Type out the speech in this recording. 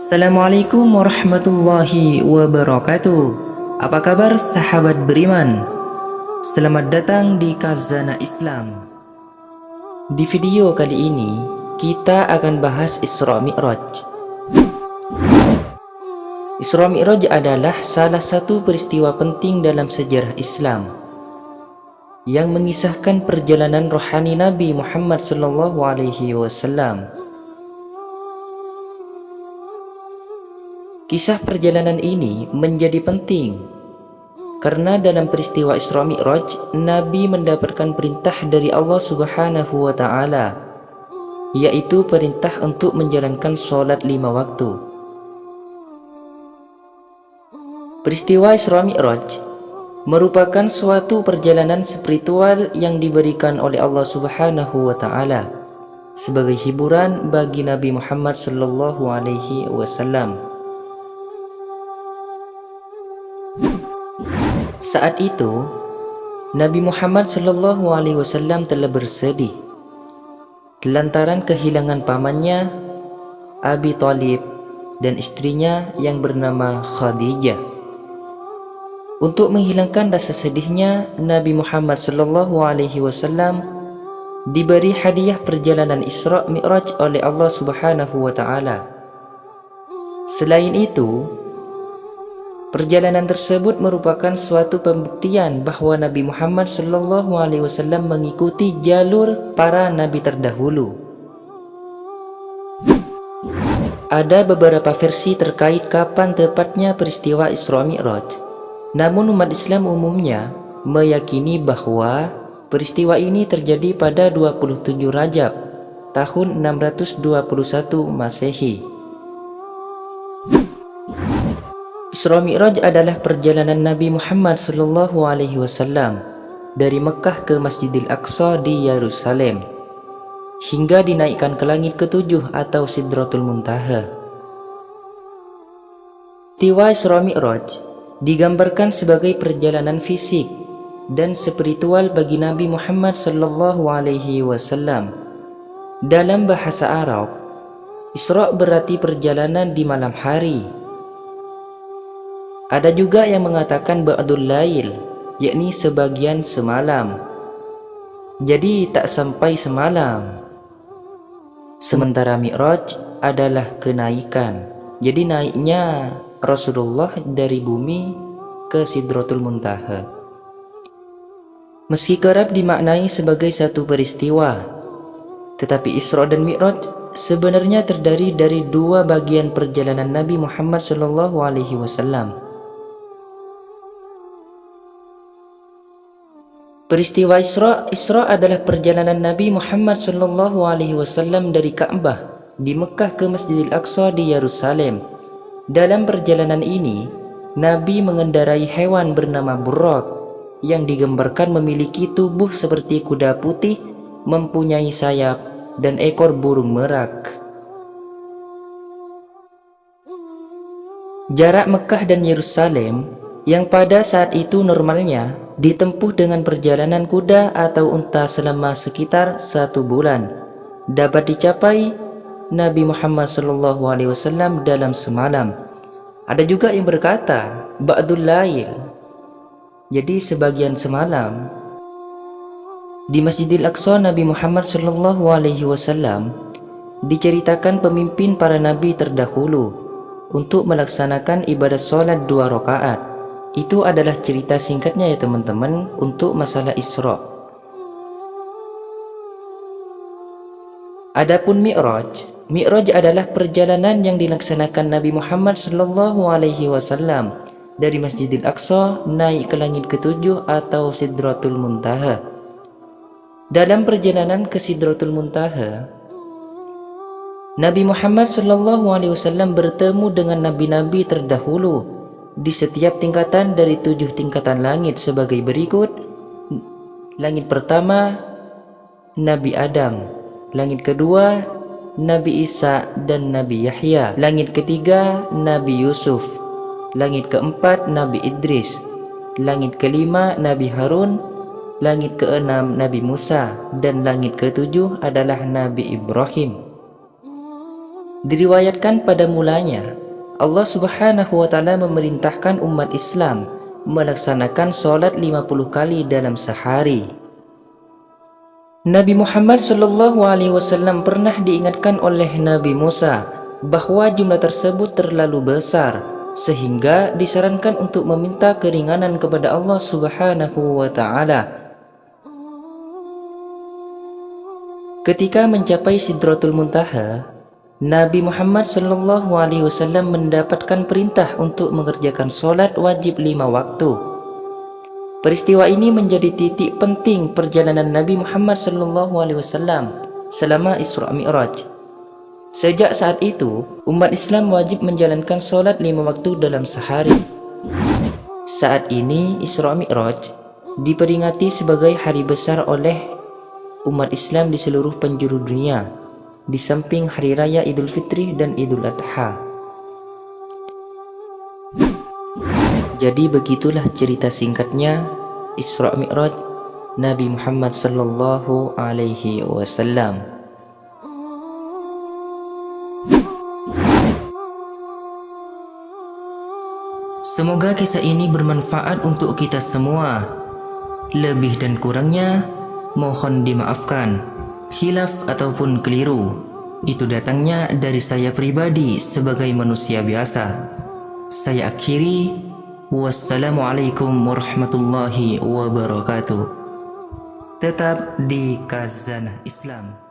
Assalamualaikum warahmatullahi wabarakatuh. Apa kabar sahabat beriman? Selamat datang di Khazanah Islam. Di video kali ini kita akan bahas Isra Mi'raj. Isra Mi'raj adalah salah satu peristiwa penting dalam sejarah Islam yang mengisahkan perjalanan rohani Nabi Muhammad SAW. Kisah perjalanan ini menjadi penting karena dalam peristiwa Isra Mi'raj, Nabi mendapatkan perintah dari Allah Subhanahu wa Ta'ala, yaitu perintah untuk menjalankan sholat 5 waktu. Peristiwa Isra Mi'raj merupakan suatu perjalanan spiritual yang diberikan oleh Allah Subhanahu wa Ta'ala sebagai hiburan bagi Nabi Muhammad SAW. Saat itu, Nabi Muhammad SAW telah bersedih lantaran kehilangan pamannya Abi Thalib dan istrinya yang bernama Khadijah. Untuk menghilangkan rasa sedihnya, Nabi Muhammad SAW diberi hadiah perjalanan Isra Mi'raj oleh Allah Subhanahu wa Ta'ala. Selain itu, perjalanan tersebut merupakan suatu pembuktian bahwa Nabi Muhammad SAW mengikuti jalur para nabi terdahulu. Ada beberapa versi terkait kapan tepatnya peristiwa Isra Mi'raj. Namun umat Islam umumnya meyakini bahwa peristiwa ini terjadi pada 27 Rajab tahun 621 Masehi. Isra Mi'raj adalah perjalanan Nabi Muhammad SAW dari Mekah ke Masjidil Aqsa di Yerusalem hingga dinaikkan ke langit ketujuh atau Sidratul Muntaha. Peristiwa Isra Mi'raj digambarkan sebagai perjalanan fisik dan spiritual bagi Nabi Muhammad SAW. Dalam bahasa Arab, Isra berarti perjalanan di malam hari. Ada juga yang mengatakan ba'dul lail, yakni sebagian semalam. Jadi tak sampai semalam. Sementara Mi'raj adalah kenaikan. Jadi naiknya Rasulullah dari bumi ke Sidratul Muntaha. Meski kerap dimaknai sebagai satu peristiwa, tetapi Isra dan Mi'raj sebenarnya terdiri dari dua bagian perjalanan Nabi Muhammad SAW. Peristiwa Isra adalah perjalanan Nabi Muhammad SAW dari Ka'bah di Mekah ke Masjidil Aqsa di Yerusalem. Dalam perjalanan ini, Nabi mengendarai hewan bernama Buraq yang digambarkan memiliki tubuh seperti kuda putih, mempunyai sayap dan ekor burung merak. Jarak Mekah dan Yerusalem yang pada saat itu normalnya ditempuh dengan perjalanan kuda atau unta selama sekitar 1 bulan dapat dicapai Nabi Muhammad SAW dalam semalam. Ada juga yang berkata ba'dul lail, jadi sebagian semalam. Di Masjidil Aqsa, Nabi Muhammad SAW diceritakan pemimpin para nabi terdahulu untuk melaksanakan ibadah sholat 2 rakaat. Itu adalah cerita singkatnya ya teman-teman untuk masalah Isra. Adapun Mi'raj adalah perjalanan yang dilaksanakan Nabi Muhammad SAW dari Masjidil Aqsa naik ke langit ketujuh atau Sidratul Muntaha. Dalam perjalanan ke Sidratul Muntaha, Nabi Muhammad SAW bertemu dengan nabi-nabi terdahulu di setiap tingkatan dari 7 tingkatan langit sebagai berikut. Langit pertama, Nabi Adam. Langit kedua, Nabi Isa dan Nabi Yahya. Langit ketiga, Nabi Yusuf. Langit keempat, Nabi Idris. Langit kelima, Nabi Harun. Langit keenam, Nabi Musa. Dan langit ketujuh adalah Nabi Ibrahim. Diriwayatkan pada mulanya, Allah Subhanahu wa Ta'ala memerintahkan umat Islam melaksanakan sholat 50 kali dalam sehari. Nabi Muhammad SAW pernah diingatkan oleh Nabi Musa bahwa jumlah tersebut terlalu besar, sehingga disarankan untuk meminta keringanan kepada Allah Subhanahu wa Ta'ala. Ketika mencapai Sidratul Muntaha, Nabi Muhammad SAW mendapatkan perintah untuk mengerjakan sholat wajib 5 waktu. Peristiwa ini menjadi titik penting perjalanan Nabi Muhammad SAW selama Isra Mi'raj. Sejak saat itu, umat Islam wajib menjalankan sholat 5 waktu dalam sehari. Saat ini Isra Mi'raj diperingati sebagai hari besar oleh umat Islam di seluruh penjuru dunia, di samping Hari Raya Idul Fitri dan Idul Adha. Jadi begitulah cerita singkatnya Isra Mi'raj Nabi Muhammad sallallahu alaihi wasallam. Semoga kisah ini bermanfaat untuk kita semua. Lebih dan kurangnya mohon dimaafkan. Khilaf ataupun keliru itu datangnya dari saya pribadi sebagai manusia biasa. Saya akhiri, wassalamualaikum warahmatullahi wabarakatuh. Tetap di Khazanah Islam.